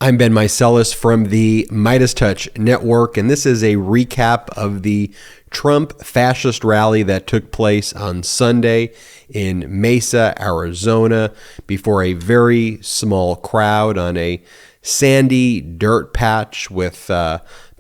I'm Ben Meiselas from the MeidasTouch network, and this is a recap of the Trump fascist rally that took place on Sunday in Mesa, Arizona, before a very small crowd on a sandy dirt patch with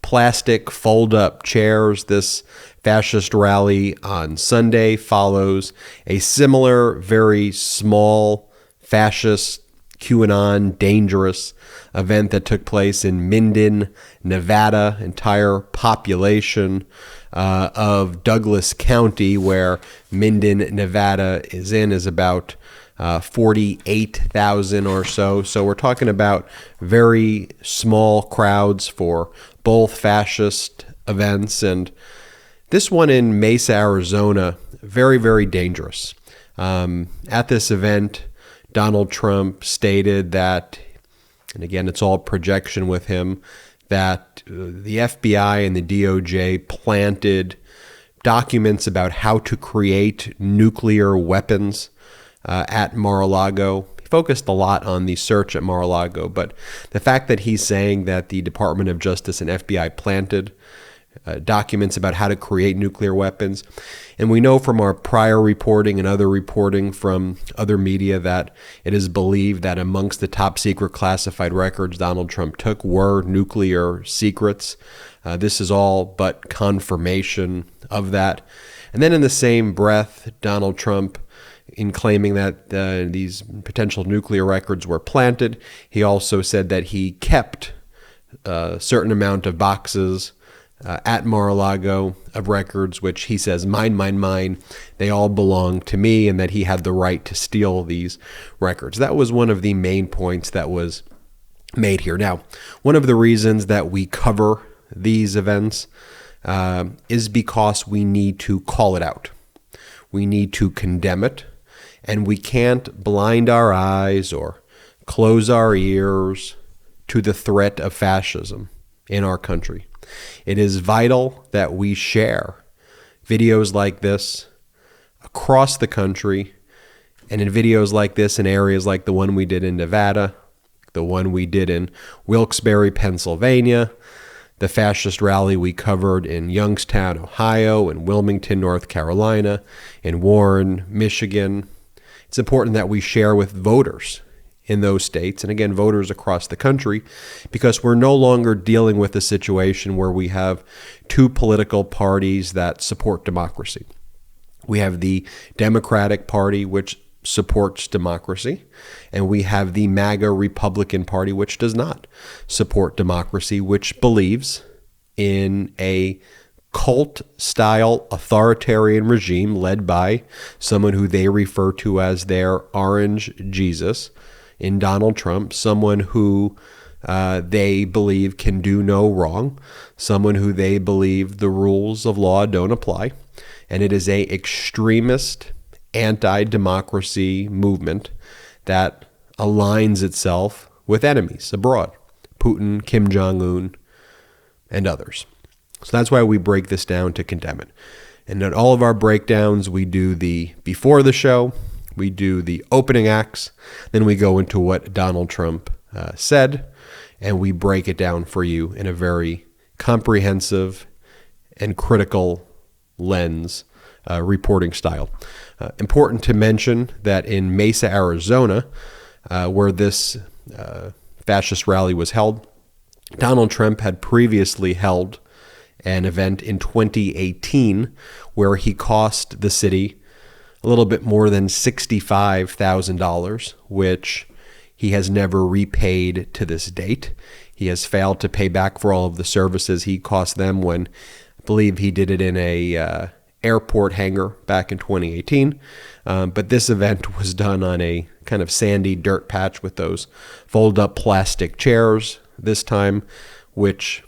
plastic fold-up chairs. This fascist rally on Sunday follows a similar, very small fascist QAnon dangerous event that took place in Minden, Nevada. Entire population of Douglas County, where Minden, Nevada is about 48,000 or so. So we're talking about very small crowds for both fascist events. And this one in Mesa, Arizona, very, very dangerous. At this event, Donald Trump stated that, and again, it's all projection with him, that the FBI and the DOJ planted documents about how to create nuclear weapons at Mar-a-Lago. He focused a lot on the search at Mar-a-Lago, but the fact that he's saying that the Department of Justice and FBI planted documents about how to create nuclear weapons. And we know from our prior reporting and other reporting from other media that it is believed that amongst the top secret classified records Donald Trump took were nuclear secrets. This is all but confirmation of that. And then in the same breath, Donald Trump, in claiming that these potential nuclear records were planted, he also said that he kept a certain amount of boxes at Mar-a-Lago of records, which he says, mine, they all belong to me, and that he had the right to steal these records. That was one of the main points that was made here. Now, one of the reasons that we cover these events is because we need to call it out. We need to condemn it, and we can't blind our eyes or close our ears to the threat of fascism in our country. It is vital that we share videos like this across the country, and in videos like this in areas like the one we did in Nevada, the one we did in Wilkes-Barre, Pennsylvania, the fascist rally we covered in Youngstown, Ohio, and Wilmington, North Carolina, in Warren, Michigan. It's important that we share with voters in those states, and again, voters across the country, because we're no longer dealing with a situation where we have two political parties that support democracy. We have the Democratic Party, which supports democracy, and we have the MAGA Republican Party, which does not support democracy, which believes in a cult-style authoritarian regime led by someone who they refer to as their Orange Jesus, in Donald Trump, someone who they believe can do no wrong, someone who they believe the rules of law don't apply. And it is a extremist, anti-democracy movement that aligns itself with enemies abroad, Putin, Kim Jong-un, and others. So that's why we break this down to condemn it. And in all of our breakdowns, we do the before the show, we do the opening acts, then we go into what Donald Trump said, and we break it down for you in a very comprehensive and critical lens reporting style. Important to mention that in Mesa, Arizona, where this fascist rally was held, Donald Trump had previously held an event in 2018 where he cost the city a little bit more than $65,000, which he has never repaid to this date. He has failed to pay back for all of the services he cost them when, I believe he did it in a airport hangar back in 2018. But this event was done on a kind of sandy dirt patch with those fold-up plastic chairs this time, which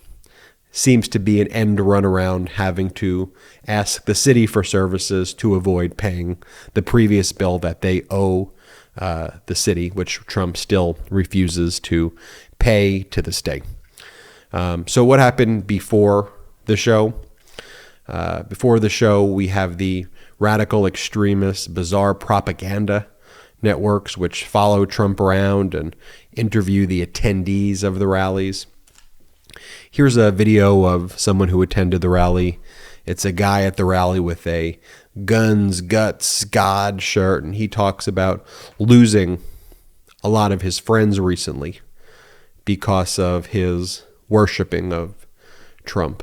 seems to be an end run around having to ask the city for services to avoid paying the previous bill that they owe the city, which Trump still refuses to pay to this day. So what happened before the show? Before the show, we have the radical extremist, bizarre propaganda networks which follow Trump around and interview the attendees of the rallies. Here's a video of someone who attended the rally. It's a guy at the rally with a Guns, Guts, God shirt, and he talks about losing a lot of his friends recently because of his worshiping of Trump.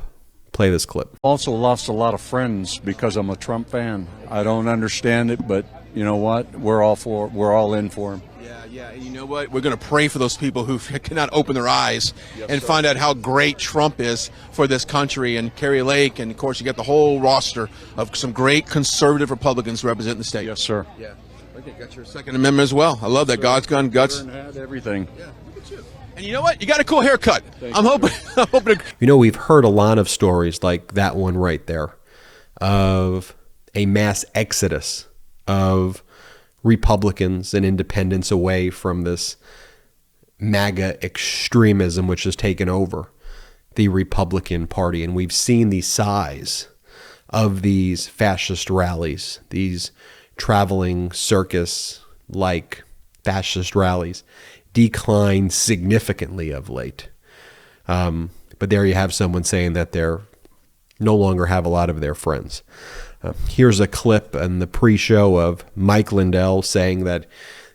Play this clip. Also lost a lot of friends because I'm a Trump fan. I don't understand it, but you know what? We're all in for him. Yeah. You know what? We're going to pray for those people who cannot open their eyes and find out how great Trump is for this country. And Kari Lake, and of course, you got the whole roster of some great conservative Republicans representing the state. Yes, sir. Yeah. Okay, got your Second Amendment as well. I love that. God's gun, guts. Had everything. Yeah. Look at you. And you know what? You got a cool haircut. I'm hoping. You know, we've heard a lot of stories like that one right there of a mass exodus of Republicans and independents away from this MAGA extremism which has taken over the Republican Party. And we've seen the size of these fascist rallies, these traveling circus-like fascist rallies, decline significantly of late. But there you have someone saying that they're no longer have a lot of their friends. Here's a clip in the pre-show of Mike Lindell saying that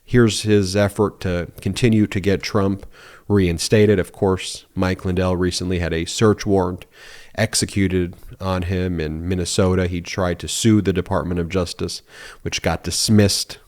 here's his effort to continue to get Trump reinstated. Of course, Mike Lindell recently had a search warrant executed on him in Minnesota. He tried to sue the Department of Justice, which got dismissed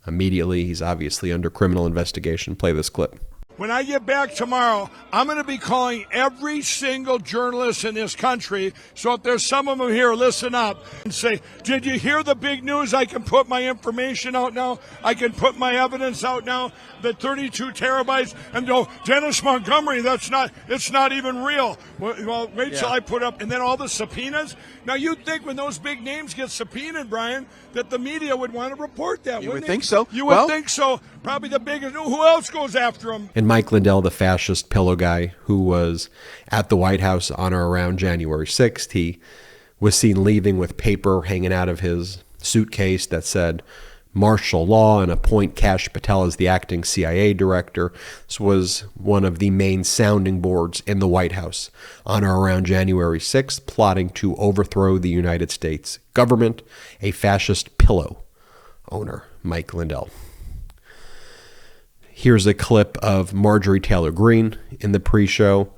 immediately. He's obviously under criminal investigation. Play this clip. When I get back tomorrow, I'm going to be calling every single journalist in this country. So if there's some of them here, listen up and say, did you hear the big news? I can put my information out now. I can put my evidence out now. The 32 terabytes. And go, Dennis Montgomery, it's not even real. Well, wait till I put up. And then all the subpoenas. Now, you'd think when those big names get subpoenaed, Brian, that the media would want to report that. You would think so. You would think so. Probably the biggest. Who else goes after them? And Mike Lindell, the fascist pillow guy who was at the White House on or around January 6th, he was seen leaving with paper hanging out of his suitcase that said martial law and appoint Kash Patel as the acting CIA director. This was one of the main sounding boards in the White House on or around January 6th, plotting to overthrow the United States government, a fascist pillow owner, Mike Lindell. Here's a clip of Marjorie Taylor Greene in the pre-show.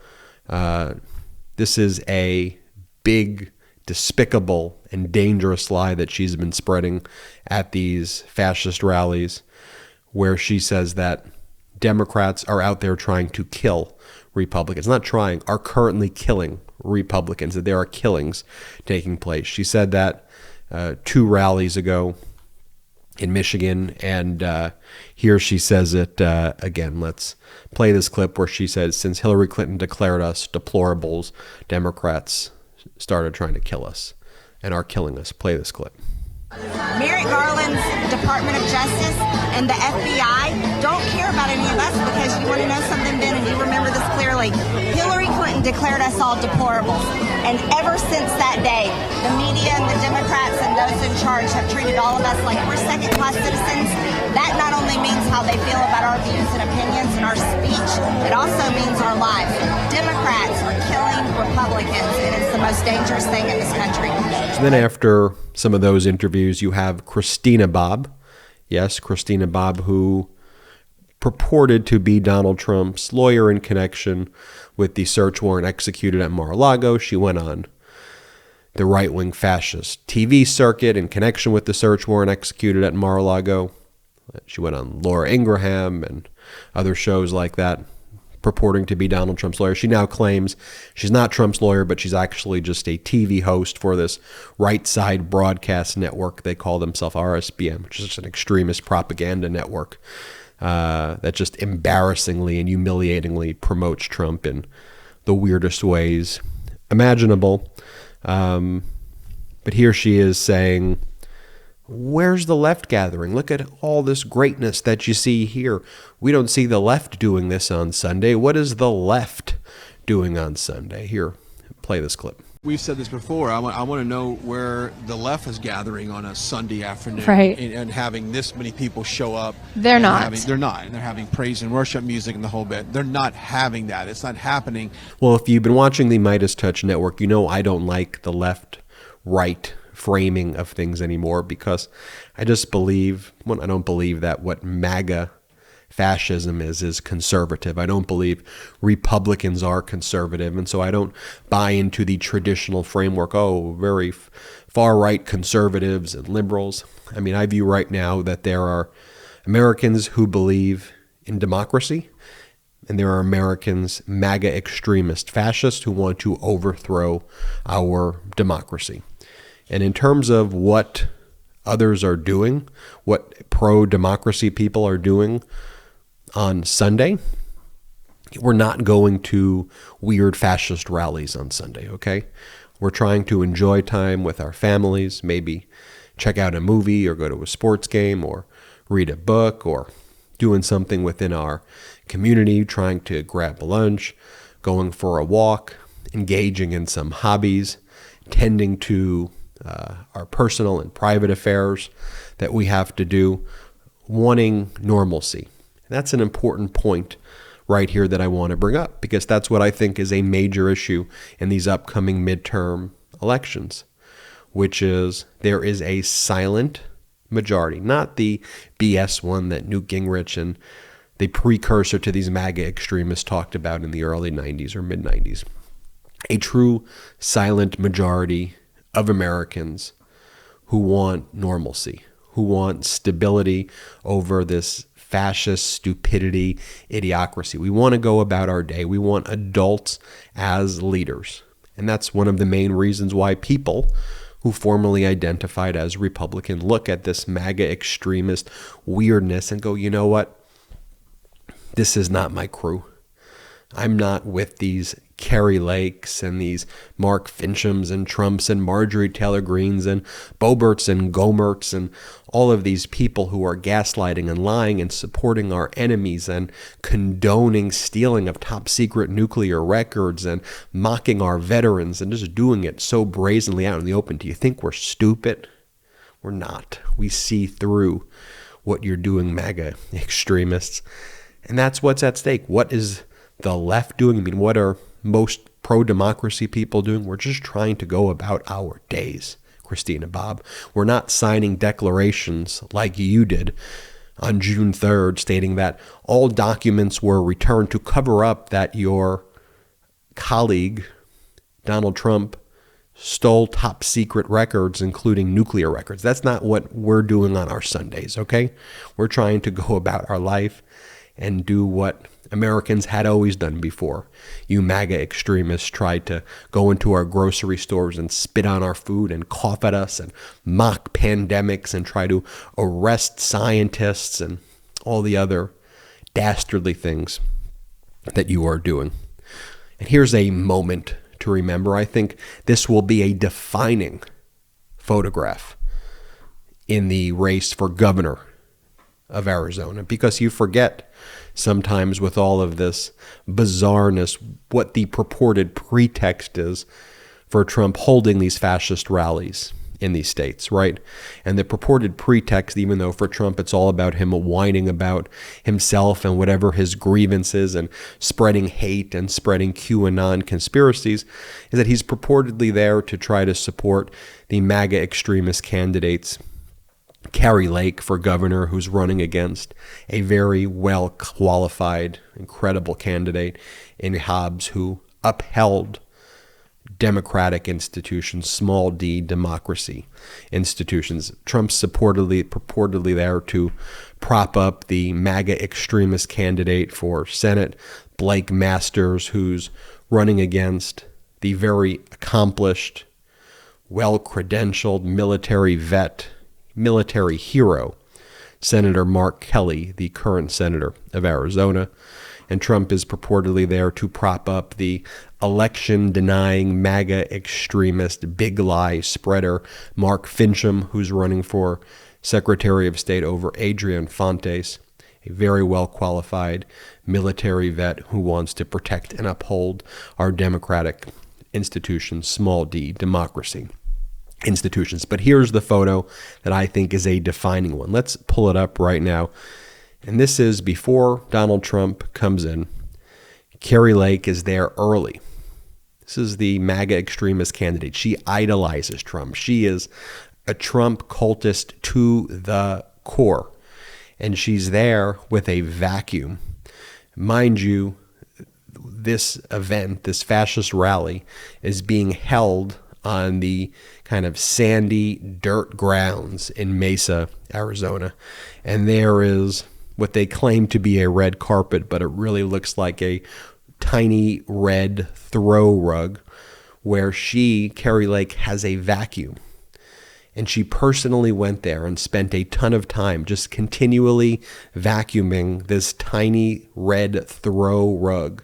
This is a big, despicable, and dangerous lie that she's been spreading at these fascist rallies, where she says that Democrats are out there trying to kill Republicans. Not trying, are currently killing Republicans, that there are killings taking place. She said that 2 rallies ago in Michigan, and here she says it again. Let's play this clip where she says, since Hillary Clinton declared us deplorables, Democrats started trying to kill us and are killing us. Play this clip. Merrick Garland's Department of Justice and the FBI don't care about any of us, because you want to know something, Ben, and you remember this clearly. Hillary Clinton declared us all deplorables. And ever since that day, the media and the Democrats and those in charge have treated all of us like we're second-class citizens. That not only means how they feel about our views and opinions and our speech, it also means our lives. Democrats are killing Republicans, and it's the most dangerous thing in this country. So then after some of those interviews, you have Christina Bob. Yes, Christina Bob, who purported to be Donald Trump's lawyer in connection with the search warrant executed at Mar-a-Lago. She went on the right-wing fascist TV circuit in connection with the search warrant executed at Mar-a-Lago. She went on Laura Ingraham and other shows like that, purporting to be Donald Trump's lawyer. She now claims she's not Trump's lawyer, but she's actually just a TV host for this right-side broadcast network. They call themselves RSBM, which is just an extremist propaganda network that just embarrassingly and humiliatingly promotes Trump in the weirdest ways imaginable. But here she is saying, where's the left gathering? Look at all this greatness that you see here. We don't see the left doing this on Sunday. What is the left doing on Sunday? Here, play this clip. We've said this before. I want to know where the left is gathering on a Sunday afternoon, right, and having this many people show up. They're not. They're not. And they're having praise and worship music and the whole bit. They're not having that. It's not happening. Well, if you've been watching the MeidasTouch network, you know I don't like the left-right framing of things anymore, because I just believe, well, I don't believe that what MAGA fascism is conservative. I don't believe Republicans are conservative, and so I don't buy into the traditional framework, very far-right conservatives and liberals. I mean, I view right now that there are Americans who believe in democracy, and there are Americans, MAGA extremist fascists, who want to overthrow our democracy. And in terms of what others are doing, what pro-democracy people are doing on Sunday, we're not going to weird fascist rallies on Sunday, okay? We're trying to enjoy time with our families, maybe check out a movie or go to a sports game or read a book, or doing something within our community, trying to grab lunch, going for a walk, engaging in some hobbies, tending to our personal and private affairs that we have to do, wanting normalcy. That's an important point right here that I want to bring up, because that's what I think is a major issue in these upcoming midterm elections, which is there is a silent majority, not the BS one that Newt Gingrich and the precursor to these MAGA extremists talked about in the early 90s or mid-90s. A true silent majority of Americans who want normalcy, who want stability over this fascist stupidity, idiocracy. We want to go about our day. We want adults as leaders. And that's one of the main reasons why people who formerly identified as Republican look at this MAGA extremist weirdness and go, you know what? This is not my crew. I'm not with these Kari Lakes and these Mark Finchams and Trumps and Marjorie Taylor Greenes and Boberts and Gomerts and all of these people who are gaslighting and lying and supporting our enemies and condoning stealing of top secret nuclear records and mocking our veterans and just doing it so brazenly out in the open. Do you think we're stupid? We're not. We see through what you're doing, MAGA extremists. And that's what's at stake. What is the left doing? I mean, what are most pro-democracy people doing? We're just trying to go about our days, Christina Bob. We're not signing declarations like you did on June 3rd stating that all documents were returned to cover up that your colleague, Donald Trump, stole top secret records, including nuclear records. That's not what we're doing on our Sundays, okay? We're trying to go about our life and do what Americans had always done before. You MAGA extremists tried to go into our grocery stores and spit on our food and cough at us and mock pandemics and try to arrest scientists and all the other dastardly things that you are doing. And here's a moment to remember. I think this will be a defining photograph in the race for governor of Arizona, because you forget sometimes with all of this bizarreness what the purported pretext is for Trump holding these fascist rallies in these states, right? And the purported pretext, even though for Trump it's all about him whining about himself and whatever his grievances and spreading hate and spreading QAnon conspiracies, is that he's purportedly there to try to support the MAGA extremist candidates, Kari Lake for governor, who's running against a very well-qualified, incredible candidate in Hobbs, who upheld democratic institutions, small d democracy institutions. Trump's purportedly there to prop up the MAGA extremist candidate for Senate, Blake Masters, who's running against the very accomplished, well-credentialed military vet, military hero, Senator Mark Kelly, the current senator of Arizona. And Trump is purportedly there to prop up the election-denying MAGA extremist big lie spreader Mark Fincham, who's running for Secretary of State over Adrian Fontes, a very well-qualified military vet who wants to protect and uphold our democratic institutions, small d, democracy institutions. But here's the photo that I think is a defining one. Let's pull it up right now. And this is before Donald Trump comes in. Kari Lake is there early. This is the MAGA extremist candidate. She idolizes Trump. She is a Trump cultist to the core. And she's there with a vacuum. Mind you, this event, this fascist rally, is being held on the kind of sandy dirt grounds in Mesa, Arizona. And there is what they claim to be a red carpet, but it really looks like a tiny red throw rug where Kari Lake, has a vacuum. And she personally went there and spent a ton of time just continually vacuuming this tiny red throw rug,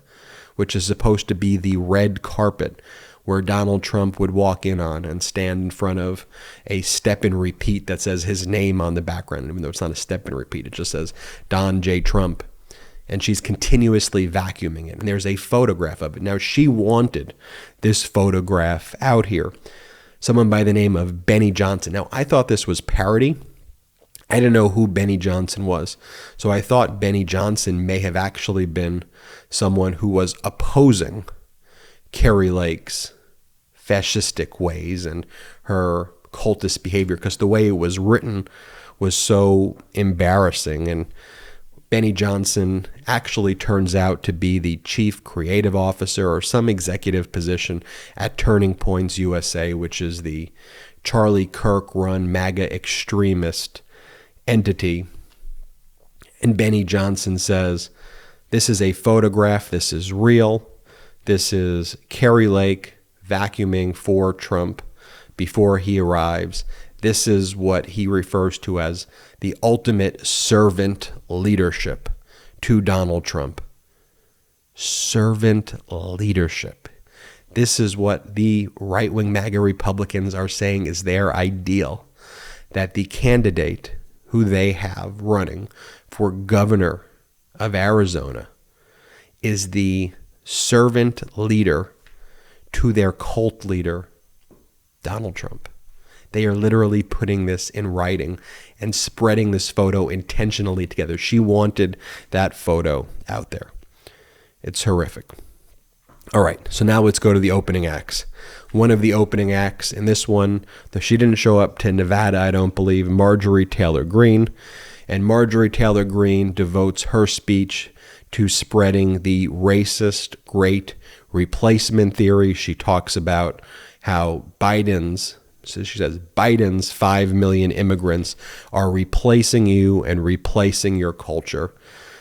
which is supposed to be the red carpet where Donald Trump would walk in on and stand in front of a step and repeat that says his name on the background, even though it's not a step and repeat. It just says Don J. Trump. And she's continuously vacuuming it. And there's a photograph of it. Now, she wanted this photograph out here. Someone by the name of Benny Johnson. Now, I thought this was parody. I didn't know who Benny Johnson was. So I thought Benny Johnson may have actually been someone who was opposing Kari Lake's fascistic ways and her cultist behavior, because the way it was written was so embarrassing. And Benny Johnson actually turns out to be the chief creative officer or some executive position at Turning Points USA, which is the Charlie Kirk-run MAGA extremist entity. And Benny Johnson says, this is a photograph, this is real. This is Kari Lake vacuuming for Trump before he arrives. This is what he refers to as the ultimate servant leadership to Donald Trump. Servant leadership. This is what the right-wing MAGA Republicans are saying is their ideal, that the candidate who they have running for governor of Arizona is the servant leader to their cult leader, Donald Trump. They are literally putting this in writing and spreading this photo intentionally together. She wanted that photo out there. It's horrific. All right, so now let's go to the opening acts. One of the opening acts in this one, though she didn't show up to Nevada, I don't believe, Marjorie Taylor Greene. And Marjorie Taylor Greene devotes her speech to spreading the racist great replacement theory. She talks about how she says Biden's 5 million immigrants are replacing you and replacing your culture.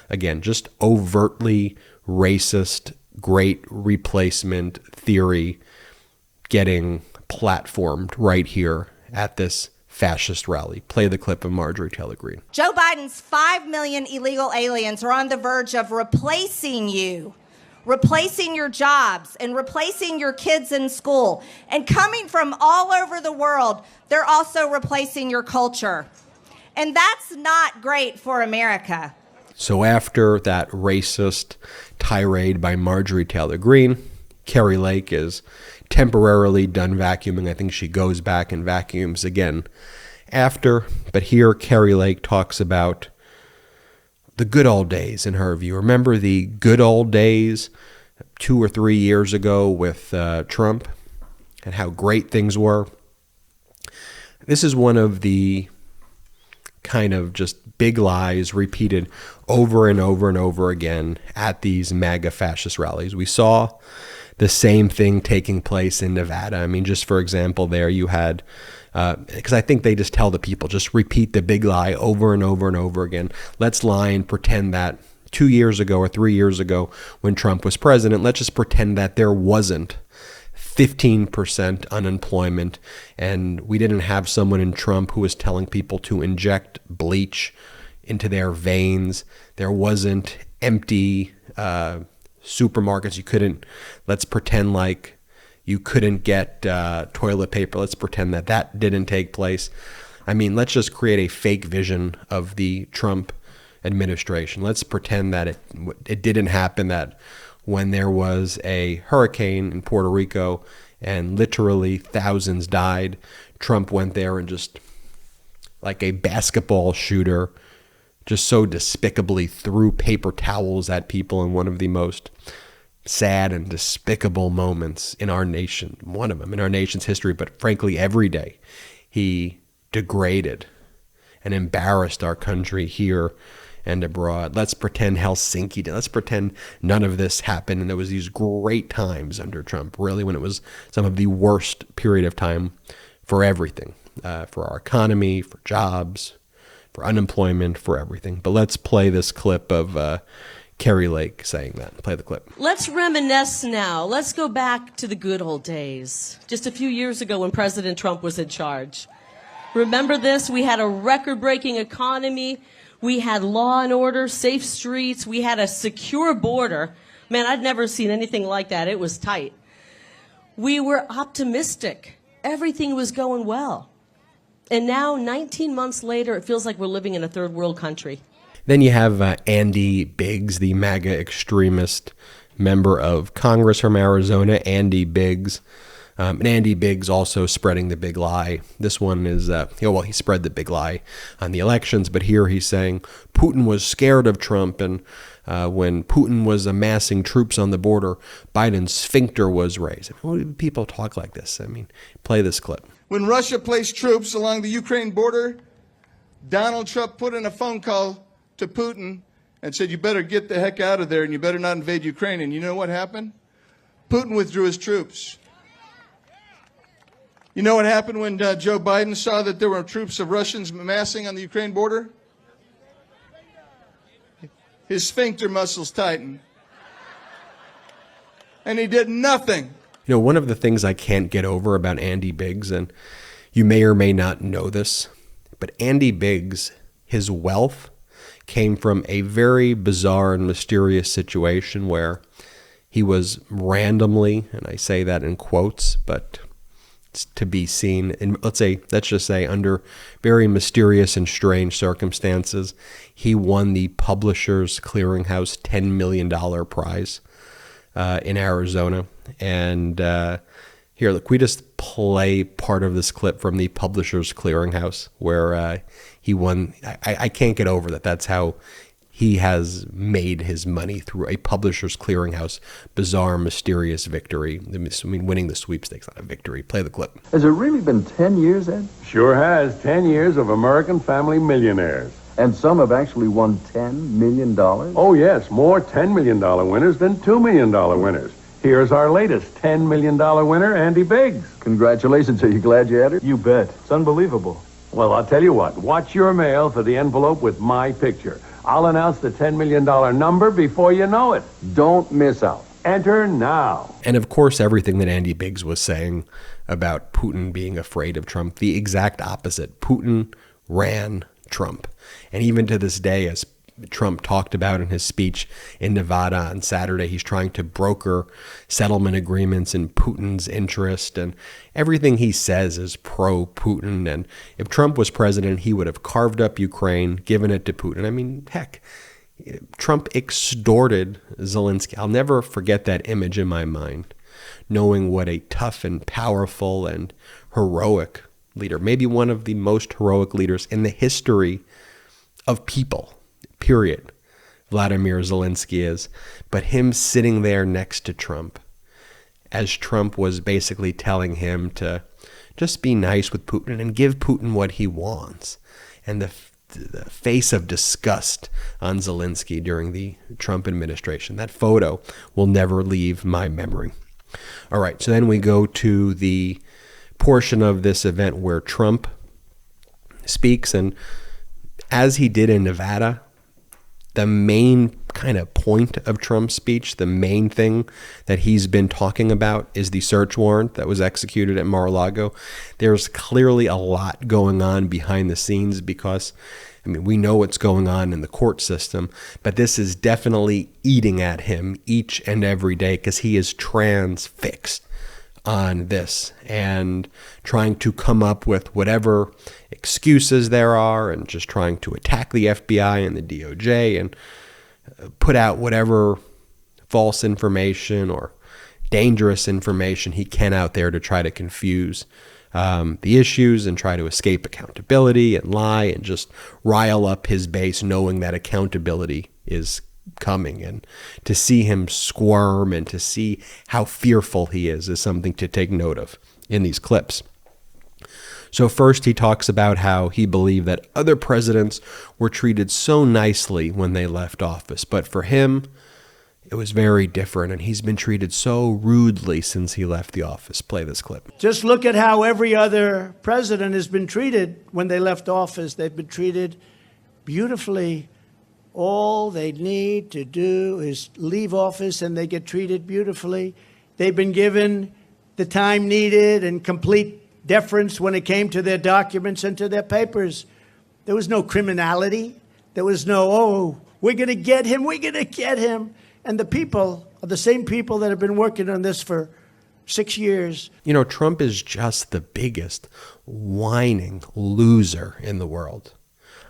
Again, just overtly racist great replacement theory getting platformed right here at this fascist rally. Play the clip of Marjorie Taylor Greene. Joe Biden's 5 million illegal aliens are on the verge of replacing you, replacing your jobs, and replacing your kids in school. And coming from all over the world, they're also replacing your culture. And that's not great for America. So after that racist tirade by Marjorie Taylor Greene, Kari Lake is temporarily done vacuuming. I think she goes back and vacuums again after. But here Kari Lake talks about the good old days in her view. Remember the good old days 2 or 3 years ago with Trump and how great things were? This is one of the kind of just big lies repeated over and over and over again at these MAGA fascist rallies. We saw the same thing taking place in Nevada. I mean, just for example, there you had, because I think they just tell the people, just repeat the big lie over and over and over again. Let's lie and pretend that 2 years ago or 3 years ago when Trump was president, let's just pretend that there wasn't 15% unemployment and we didn't have someone in Trump who was telling people to inject bleach into their veins. There wasn't empty supermarkets. Let's pretend like you couldn't get toilet paper. Let's pretend that that didn't take place. I mean, let's just create a fake vision of the Trump administration. Let's pretend that it didn't happen, that when there was a hurricane in Puerto Rico and literally thousands died. Trump went there and just like a basketball shooter, just so despicably threw paper towels at people in one of the most sad and despicable moments in our nation, one of them in our nation's history, but frankly, every day. He degraded and embarrassed our country here and abroad. Let's pretend Helsinki did. Let's pretend none of this happened. And there was these great times under Trump, really, when it was some of the worst period of time for everything, for our economy, for jobs, for unemployment, for everything. But let's play this clip of Kari Lake saying that. Play the clip. Let's reminisce now. Let's go back to the good old days. Just a few years ago when President Trump was in charge. Remember this? We had a record-breaking economy. We had law and order, safe streets. We had a secure border. Man, I'd never seen anything like that. It was tight. We were optimistic. Everything was going well. And now, 19 months later, it feels like we're living in a third world country. Then you have Andy Biggs, the MAGA extremist member of Congress from Arizona, Andy Biggs. And Andy Biggs also spreading the big lie. This one is, he spread the big lie on the elections, but here he's saying Putin was scared of Trump, and when Putin was amassing troops on the border, Biden's sphincter was raised. Why do people talk like this? I mean, play this clip. When Russia placed troops along the Ukraine border, Donald Trump put in a phone call to Putin and said, you better get the heck out of there and you better not invade Ukraine. And you know what happened? Putin withdrew his troops. You know what happened when Joe Biden saw that there were troops of Russians amassing on the Ukraine border? His sphincter muscles tightened. And he did nothing. You know, one of the things I can't get over about Andy Biggs, and you may or may not know this, but Andy Biggs, his wealth came from a very bizarre and mysterious situation where he was randomly, and I say that in quotes, but it's to be seen, in, let's just say under very mysterious and strange circumstances, he won the Publishers Clearinghouse $10 million prize in Arizona. And here, look, we just play part of this clip from the Publishers Clearinghouse where he won. I can't get over that. That's how he has made his money, through a Publishers Clearinghouse bizarre, mysterious victory. I mean, winning the sweepstakes, not a victory. Play the clip. Has it really been 10 years, Ed? Sure has. 10 years of American family millionaires. And some have actually won $10 million? Oh, yes. More $10 million winners than $2 million winners. Here's our latest $10 million winner, Andy Biggs. Congratulations. Are you glad you had it? You bet. It's unbelievable. Well, I'll tell you what. Watch your mail for the envelope with my picture. I'll announce the $10 million number before you know it. Don't miss out. Enter now. And of course, everything that Andy Biggs was saying about Putin being afraid of Trump, the exact opposite. Putin ran Trump. And even to this day, as Trump talked about in his speech in Nevada on Saturday, he's trying to broker settlement agreements in Putin's interest, and everything he says is pro-Putin. And if Trump was president, he would have carved up Ukraine, given it to Putin. I mean, heck, Trump extorted Zelensky. I'll never forget that image in my mind, knowing what a tough and powerful and heroic leader, maybe one of the most heroic leaders in the history of people, period, Vladimir Zelensky is. But him sitting there next to Trump, as Trump was basically telling him to just be nice with Putin and give Putin what he wants. And the face of disgust on Zelensky during the Trump administration. That photo will never leave my memory. All right, so then we go to the portion of this event where Trump speaks, and as he did in Nevada, the main kind of point of Trump's speech, the main thing that he's been talking about is the search warrant that was executed at Mar-a-Lago. There's clearly a lot going on behind the scenes because, I mean, we know what's going on in the court system, but this is definitely eating at him each and every day because he is transfixed on this and trying to come up with whatever excuses there are and just trying to attack the FBI and the DOJ and put out whatever false information or dangerous information he can out there to try to confuse the issues and try to escape accountability and lie and just rile up his base, knowing that accountability is coming. And to see him squirm and to see how fearful he is something to take note of in these clips. So first he talks about how he believed that other presidents were treated so nicely when they left office, but for him, it was very different, and he's been treated so rudely since he left the office. Play this clip. Just look at how every other president has been treated when they left office. They've been treated beautifully. All they need to do is leave office and they get treated beautifully. They've been given the time needed and complete deference when it came to their documents and to their papers. There was no criminality. There was no, oh, we're going to get him, we're going to get him. And the people are the same people that have been working on this for 6 years. You know, Trump is just the biggest whining loser in the world.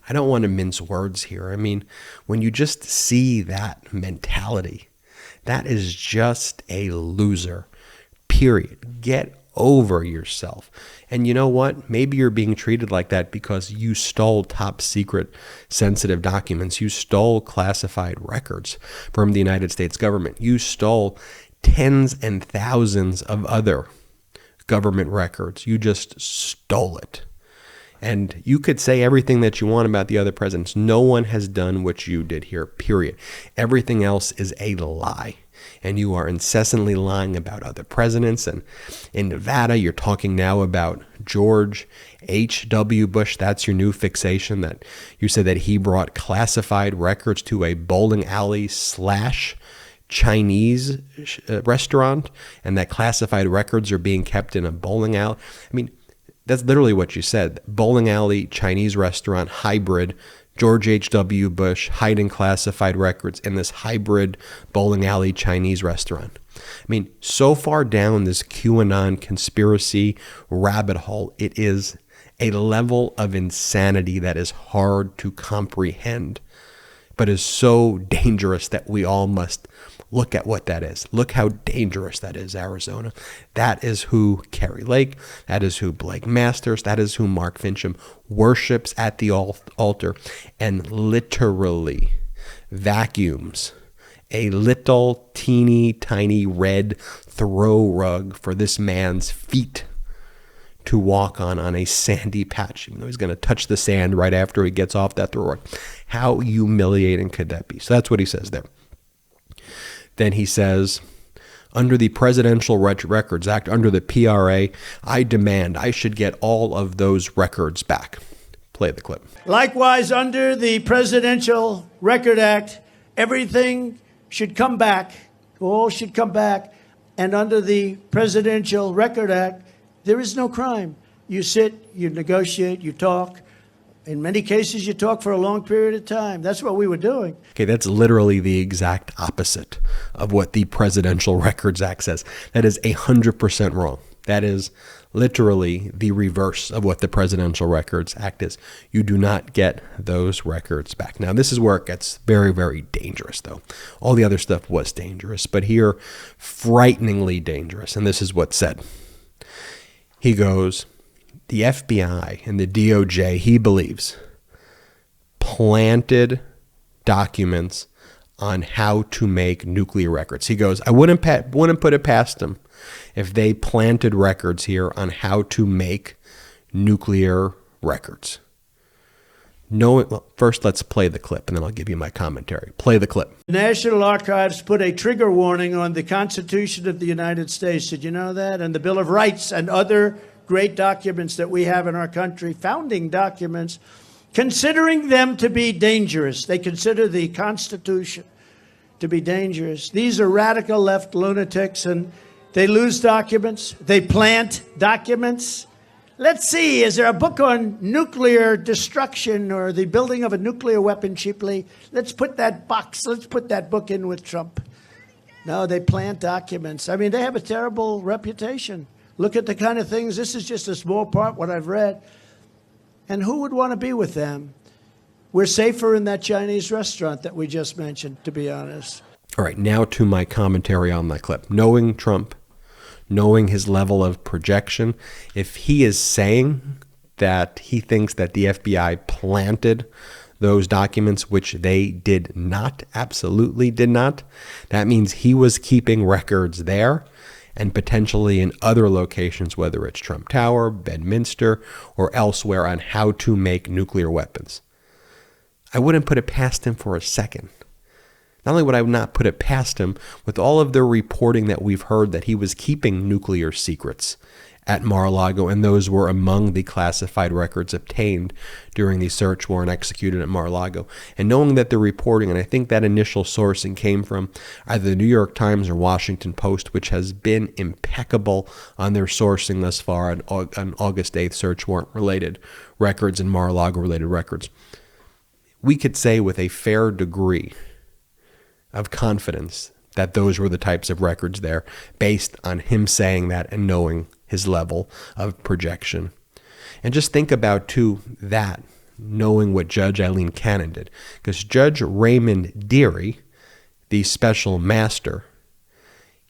I don't want to mince words here. I mean, when you just see that mentality, that is just a loser, period. Get over yourself. And you know what? Maybe you're being treated like that because you stole top secret sensitive documents. You stole classified records from the United States government. You stole tens and thousands of other government records. You just stole it. And you could say everything that you want about the other presidents. No one has done what you did here, period. Everything else is a lie. And you are incessantly lying about other presidents. And in Nevada, you're talking now about George H.W. Bush. That's your new fixation, that you said that he brought classified records to a bowling alley / Chinese restaurant, and that classified records are being kept in a bowling alley. I mean, that's literally what you said. Bowling alley, Chinese restaurant, hybrid. George H.W. Bush hiding classified records in this hybrid bowling alley Chinese restaurant. I mean, so far down this QAnon conspiracy rabbit hole, it is a level of insanity that is hard to comprehend, but is so dangerous that we all must look at what that is. Look how dangerous that is, Arizona. That is who Kari Lake, that is who Blake Masters, that is who Mark Fincham worships at the altar and literally vacuums a little teeny tiny red throw rug for this man's feet to walk on a sandy patch, even though he's going to touch the sand right after he gets off that throw rug. How humiliating could that be? So that's what he says there. Then he says, under the Presidential Records Act, under the PRA, I demand I should get all of those records back. Play the clip. Likewise, under the Presidential Record Act, everything should come back. All should come back. And under the Presidential Record Act, there is no crime. You sit, you negotiate, you talk. In many cases, you talk for a long period of time. That's what we were doing. Okay, that's literally the exact opposite of what the Presidential Records Act says. That is 100% wrong. That is literally the reverse of what the Presidential Records Act is. You do not get those records back. Now, this is where it gets very, very dangerous, though. All the other stuff was dangerous, but here, frighteningly dangerous. And this is what's said. He goes, the FBI and the DOJ, he believes, planted documents on how to make nuclear records. He goes, I wouldn't put it past them if they planted records here on how to make nuclear records. No, well, first let's play the clip, and then I'll give you my commentary. Play the clip. The National Archives put a trigger warning on the Constitution of the United States. Did you know that? And the Bill of Rights and other great documents that we have in our country, founding documents, considering them to be dangerous. They consider the Constitution to be dangerous. These are radical left lunatics, and they lose documents. They plant documents. Let's see, is there a book on nuclear destruction or the building of a nuclear weapon cheaply? Let's put that book in with Trump. No, they plant documents. I mean, they have a terrible reputation. Look at the kind of things. This is just a small part, what I've read. And who would want to be with them? We're safer in that Chinese restaurant that we just mentioned, to be honest. All right, now to my commentary on that clip. Knowing Trump, knowing his level of projection, if he is saying that he thinks that the FBI planted those documents, which they did not, absolutely did not, that means he was keeping records there and potentially in other locations, whether it's Trump Tower, Bedminster, or elsewhere, on how to make nuclear weapons. I wouldn't put it past him for a second. Not only would I not put it past him, with all of the reporting that we've heard that he was keeping nuclear secrets at Mar-a-Lago, and those were among the classified records obtained during the search warrant executed at Mar-a-Lago. And knowing that the reporting, and I think that initial sourcing came from either the New York Times or Washington Post, which has been impeccable on their sourcing thus far on August 8th search warrant related records and Mar-a-Lago related records, we could say with a fair degree of confidence that those were the types of records there, based on him saying that and knowing his level of projection. And just think about, too, that, knowing what Judge Eileen Cannon did. Because Judge Raymond Dearie, the special master,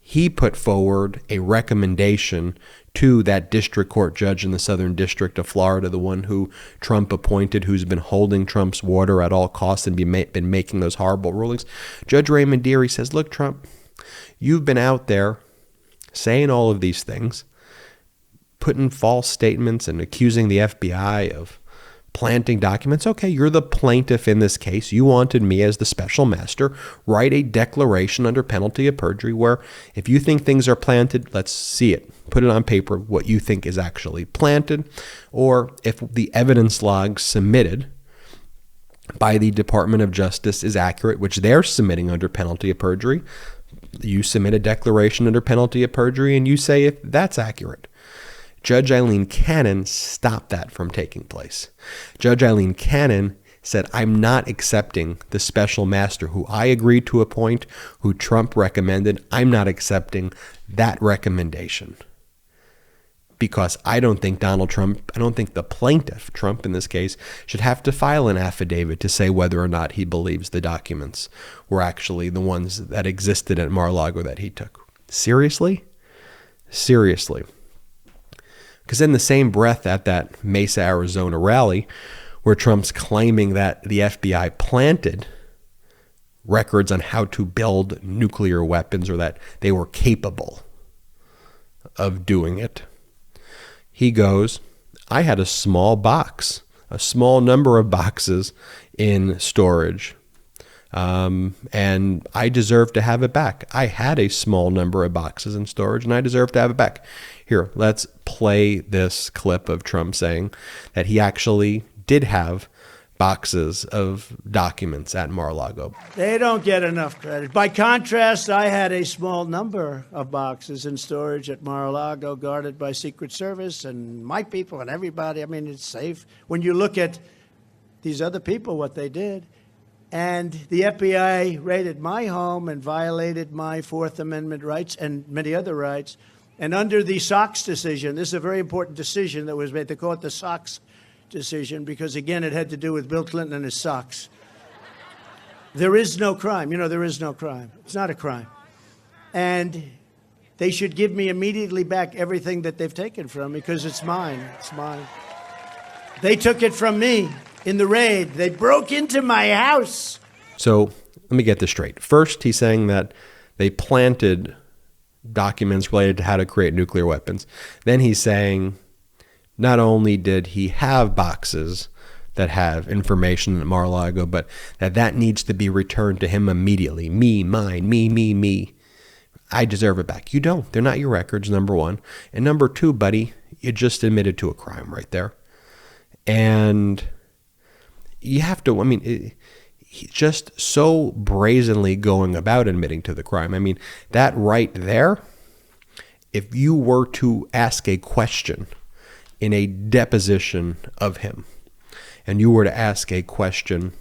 he put forward a recommendation to that district court judge in the Southern District of Florida, the one who Trump appointed, who's been holding Trump's water at all costs and been making those horrible rulings. Judge Raymond Dearie says, look, Trump, you've been out there saying all of these things, putting false statements and accusing the FBI of planting documents. Okay, you're the plaintiff in this case. You wanted me as the special master write a declaration under penalty of perjury where if you think things are planted, let's see it. Put it on paper what you think is actually planted. Or if the evidence log submitted by the Department of Justice is accurate, which they're submitting under penalty of perjury, you submit a declaration under penalty of perjury and you say if that's accurate. Judge Eileen Cannon stopped that from taking place. Judge Eileen Cannon said, I'm not accepting the special master who I agreed to appoint, who Trump recommended. I'm not accepting that recommendation because I don't think Donald Trump, I don't think the plaintiff, Trump in this case, should have to file an affidavit to say whether or not he believes the documents were actually the ones that existed at Mar-a-Lago that he took. Seriously? Seriously. Because in the same breath at that Mesa, Arizona rally, where Trump's claiming that the FBI planted records on how to build nuclear weapons or that they were capable of doing it, he goes, I had a small box, a small number of boxes in storage, and I deserve to have it back. I had a small number of boxes in storage, and I deserve to have it back. Here, let's play this clip of Trump saying that he actually did have boxes of documents at Mar-a-Lago. They don't get enough credit. By contrast, I had a small number of boxes in storage at Mar-a-Lago, guarded by Secret Service and my people and everybody. I mean, it's safe. When you look at these other people, what they did, and the FBI raided my home and violated my Fourth Amendment rights and many other rights. And under the Sox decision, this is a very important decision that was made. They call it the Sox decision because, again, it had to do with Bill Clinton and his socks. There is no crime. You know, there is no crime. It's not a crime. And they should give me immediately back everything that they've taken from me because it's mine. It's mine. They took it from me in the raid. They broke into my house. So let me get this straight. First, he's saying that they planted documents related to how to create nuclear weapons. Then he's saying not only did he have boxes that have information at Mar-a-Lago, but that needs to be returned to him immediately. Me, mine, me. I deserve it back. You don't. They're not your records, number one. And number two, buddy, you just admitted to a crime right there. And you have to, I mean, just so brazenly going about admitting to the crime. I mean, that right there, if you were to ask a question in a deposition of him, and you were to ask a question,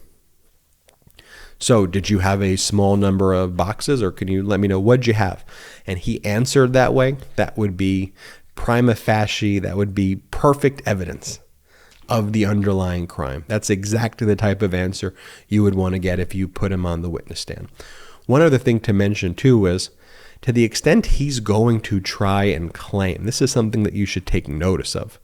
so did you have a small number of boxes, or can you let me know what'd you have? And he answered that way, that would be prima facie, that would be perfect evidence of the underlying crime. That's exactly the type of answer you would want to get if you put him on the witness stand. one other thing to mention too is, to the extent he's going to try and claim, this is something that you should take notice of.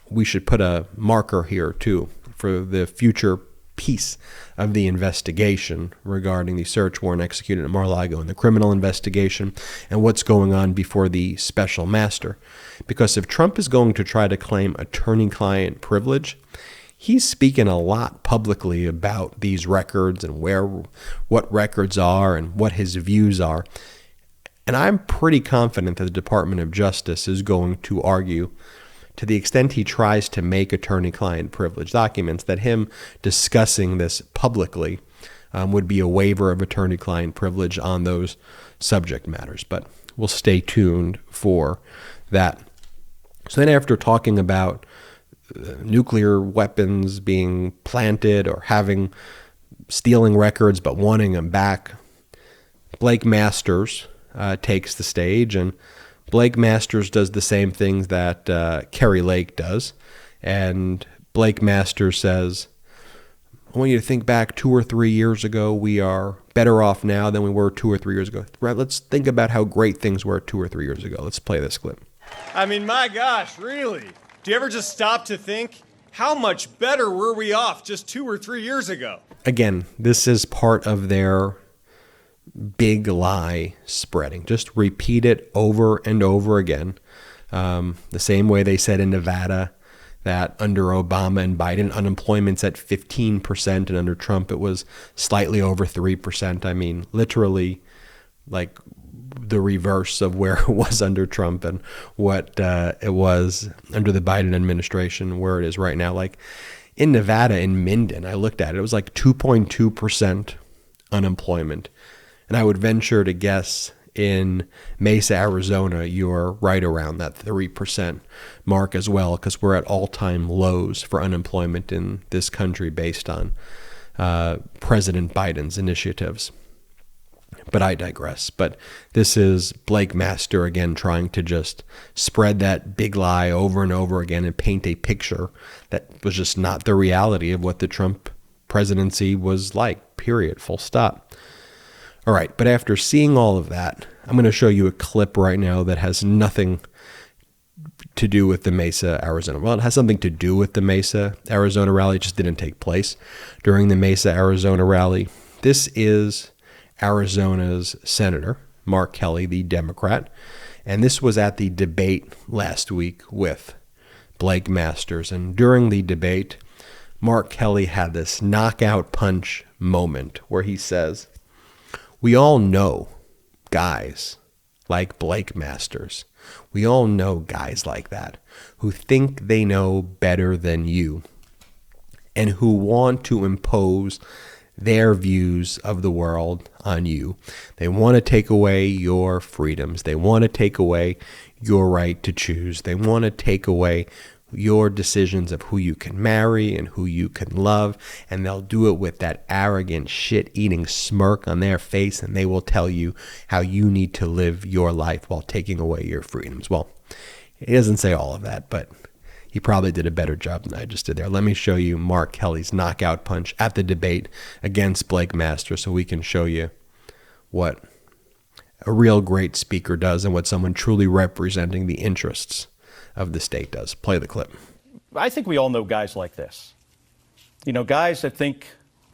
We should put a marker here too for the future piece of the investigation regarding the search warrant executed at Mar-a-Lago and the criminal investigation and what's going on before the special master. Because if Trump is going to try to claim attorney-client privilege, he's speaking a lot publicly about these records and what records are and what his views are. And I'm pretty confident that the Department of Justice is going to argue, to the extent he tries to make attorney-client privilege documents, that him discussing this publicly would be a waiver of attorney-client privilege on those subject matters. But we'll stay tuned for that. So then after talking about nuclear weapons being planted or stealing records but wanting them back, Blake Masters takes the stage, and Blake Masters does the same things that Kari Lake does. And Blake Masters says, I want you to think back 2 or 3 years ago. We are better off now than we were 2 or 3 years ago. Let's think about how great things were 2 or 3 years ago. Let's play this clip. I mean, my gosh, really? Do you ever just stop to think, how much better were we off just 2 or 3 years ago? Again, this is part of their big lie spreading. Just repeat it over and over again. The same way they said in Nevada that under Obama and Biden, unemployment's at 15%, and under Trump it was slightly over 3%. I mean, literally like the reverse of where it was under Trump and what it was under the Biden administration, where it is right now. Like in Nevada, in Minden, I looked at it, it was like 2.2% unemployment. And I would venture to guess in Mesa, Arizona, you're right around that 3% mark as well, because we're at all-time lows for unemployment in this country based on President Biden's initiatives. But I digress. But this is Blake Master again trying to just spread that big lie over and over again and paint a picture that was just not the reality of what the Trump presidency was like, period, full stop. All right, but after seeing all of that, I'm going to show you a clip right now that has nothing to do with the Mesa, Arizona. Well, it has something to do with the Mesa, Arizona rally. It just didn't take place during the Mesa, Arizona rally. This is Arizona's Senator, Mark Kelly, the Democrat, and this was at the debate last week with Blake Masters. And during the debate, Mark Kelly had this knockout punch moment where he says, we all know guys like Blake Masters. We all know guys like that who think they know better than you and who want to impose their views of the world on you. They want to take away your freedoms. They want to take away your right to choose. They want to take away your decisions of who you can marry and who you can love, and they'll do it with that arrogant, shit-eating smirk on their face, and they will tell you how you need to live your life while taking away your freedoms. Well, he doesn't say all of that, but he probably did a better job than I just did there. Let me show you Mark Kelly's knockout punch at the debate against Blake Masters so we can show you what a real great speaker does and what someone truly representing the interests of the state does. Play the clip. I think we all know guys like this. You know, guys that think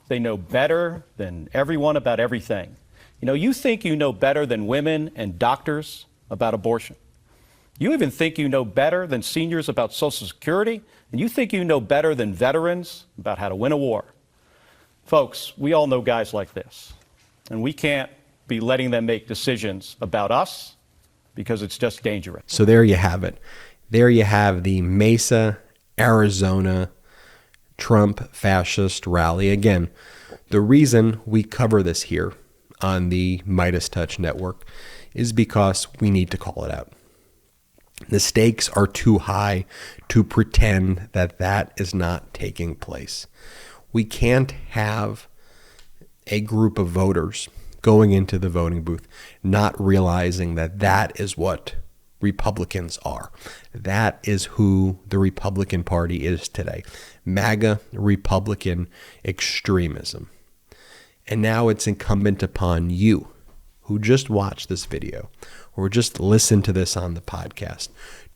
they know better than everyone about everything. You know, you think you know better than women and doctors about abortion. You even think you know better than seniors about Social Security, and you think you know better than veterans about how to win a war. Folks, we all know guys like this, and we can't be letting them make decisions about us because it's just dangerous. So there you have it. There you have the Mesa, Arizona Trump fascist rally. Again, the reason we cover this here on the MeidasTouch network is because we need to call it out. The stakes are too high to pretend that that is not taking place. We can't have a group of voters going into the voting booth not realizing that that is what Republicans are. That is who the Republican Party is today. MAGA Republican extremism. And now it's incumbent upon you who just watched this video or just listened to this on the podcast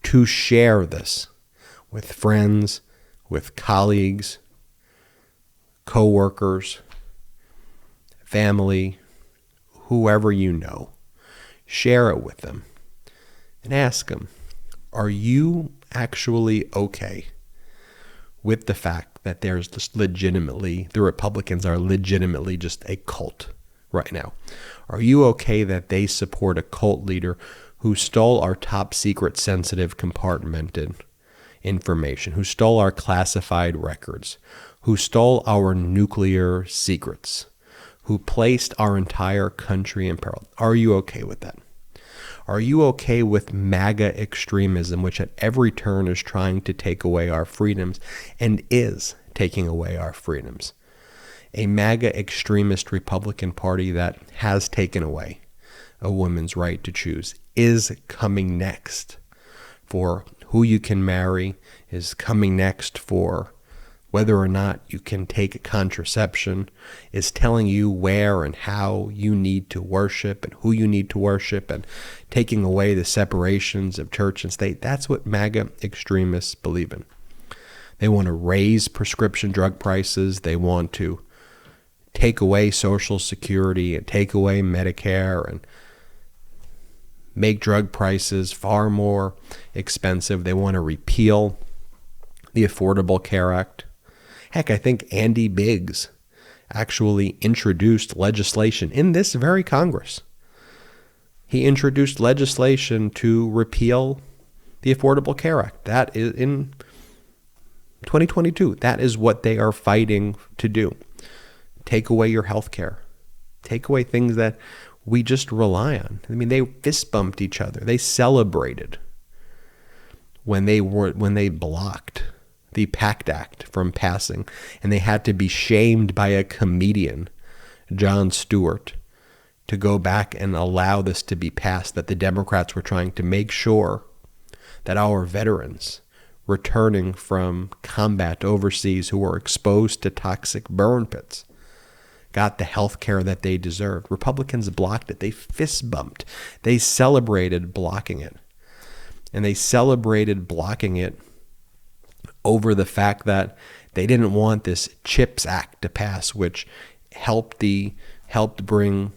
to share this with friends, with colleagues, co-workers, family, whoever you know. Share it with them and ask them, are you actually okay with the fact that there's just legitimately, the Republicans are legitimately just a cult right now? Are you okay that they support a cult leader who stole our top secret sensitive compartmented information, who stole our classified records, who stole our nuclear secrets, who placed our entire country in peril? Are you okay with that? Are you okay with MAGA extremism, which at every turn is trying to take away our freedoms and is taking away our freedoms? A MAGA extremist Republican Party that has taken away a woman's right to choose is coming next for who you can marry, is coming next for whether or not you can take contraception, is telling you where and how you need to worship and who you need to worship, and taking away the separations of church and state. That's what MAGA extremists believe in. They want to raise prescription drug prices. They want to take away Social Security and take away Medicare and make drug prices far more expensive. They want to repeal the Affordable Care Act. Heck, I think Andy Biggs actually introduced legislation in this very Congress. He introduced legislation to repeal the Affordable Care Act. That is in 2022. That is what they are fighting to do. Take away your health care. Take away things that we just rely on. I mean, they fist bumped each other. They celebrated when they blocked the PACT Act from passing, and they had to be shamed by a comedian, Jon Stewart, to go back and allow this to be passed, that the Democrats were trying to make sure that our veterans returning from combat overseas who were exposed to toxic burn pits got the health care that they deserved. Republicans blocked it. They fist bumped. They celebrated blocking it. And they celebrated blocking it over the fact that they didn't want this CHIPS Act to pass, which helped bring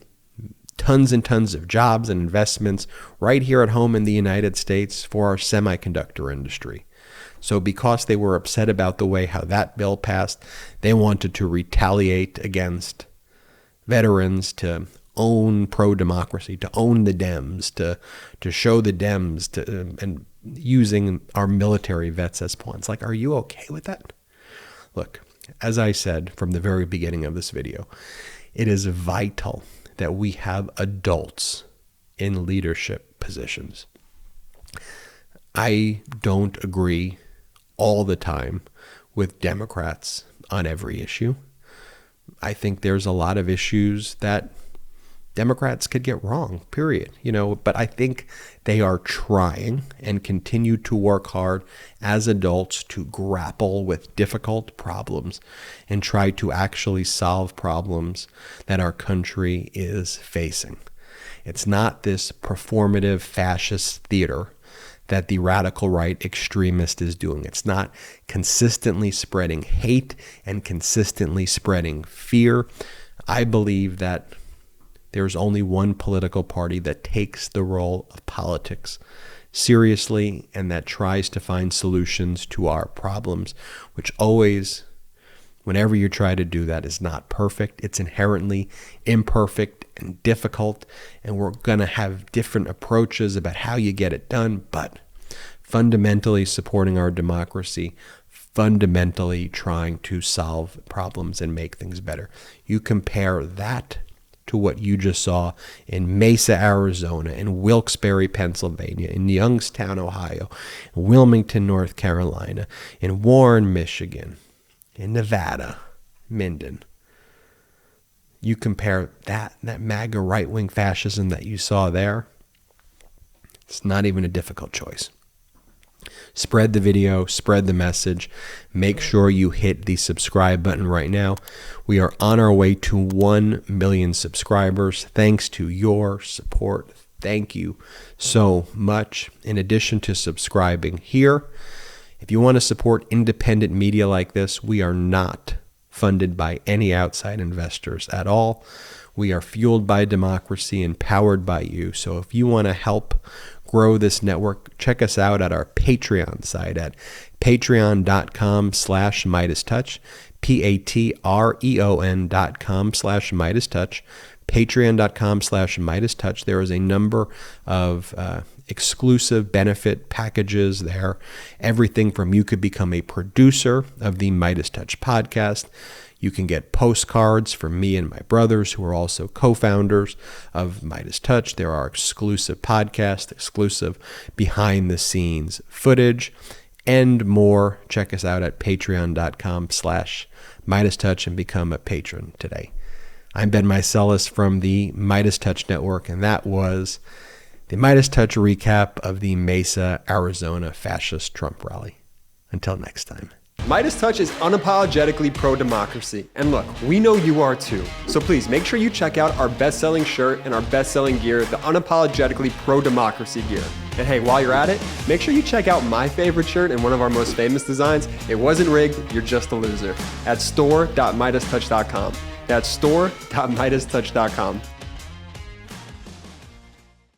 tons and tons of jobs and investments right here at home in the United States for our semiconductor industry. So because they were upset about the way how that bill passed, they wanted to retaliate against veterans, to own pro-democracy, to own the Dems, to show the Dems, and using our military vets as pawns. Like, are you okay with that? Look, as I said from the very beginning of this video, it is vital that we have adults in leadership positions. I don't agree all the time with Democrats on every issue. I think there's a lot of issues that Democrats could get wrong, period. But I think they are trying and continue to work hard as adults to grapple with difficult problems and try to actually solve problems that our country is facing. It's not this performative fascist theater that the radical right extremist is doing. It's not consistently spreading hate and consistently spreading fear. I believe that there's only one political party that takes the role of politics seriously and that tries to find solutions to our problems, which always, whenever you try to do that, is not perfect. It's inherently imperfect and difficult, and we're going to have different approaches about how you get it done, but fundamentally supporting our democracy, fundamentally trying to solve problems and make things better. You compare that to what you just saw in Mesa, Arizona, in Wilkes-Barre, Pennsylvania, in Youngstown, Ohio, in Wilmington, North Carolina, in Warren, Michigan, in Nevada, Minden. You compare that MAGA right-wing fascism that you saw there, it's not even a difficult choice. Spread the video, spread the message. Make sure you hit the subscribe button right now. We are on our way to 1 million subscribers. Thanks to your support. Thank you so much. In addition to subscribing here, if you want to support independent media like this, we are not funded by any outside investors at all. We are fueled by democracy and powered by you. So if you want to help grow this network, check us out at our Patreon site at patreon.com/MeidasTouch, patreon.com/MeidasTouch, patreon.com/MeidasTouch. There is a number of exclusive benefit packages there. Everything from you could become a producer of the MeidasTouch podcast. You can get postcards from me and my brothers, who are also co-founders of MeidasTouch. There are exclusive podcasts, exclusive behind-the-scenes footage, and more. Check us out at patreon.com/MeidasTouch and become a patron today. I'm Ben Meiselas from the MeidasTouch Network, and that was the MeidasTouch recap of the Mesa, Arizona fascist Trump rally. Until next time. MeidasTouch is unapologetically pro-democracy. And look, we know you are too. So please make sure you check out our best-selling shirt and our best-selling gear, the unapologetically pro-democracy gear. And hey, while you're at it, make sure you check out my favorite shirt and one of our most famous designs. It wasn't rigged, you're just a loser. At store.meidastouch.com. That's store.meidastouch.com.